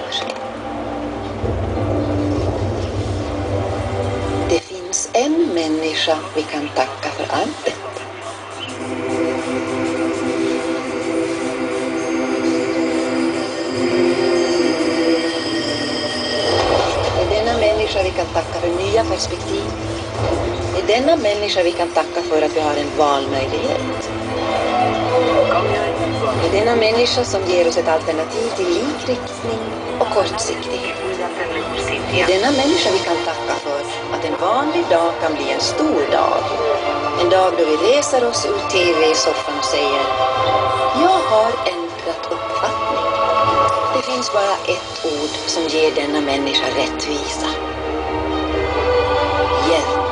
för sig. Det finns en människa vi kan tacka för allt detta. Det är denna människa vi kan tacka för nya perspektiv. Det är denna människa vi kan tacka för att vi har en valmöjlighet. Det är denna människa som ger oss ett alternativ till likriktning och kortsiktighet. Det är denna människa vi kan tacka för att en vanlig dag kan bli en stor dag. En dag då vi reser oss ur tv-soffan och säger: jag har ändrat uppfattning. Det finns bara ett ord som ger denna människa rättvisa. Hjälp.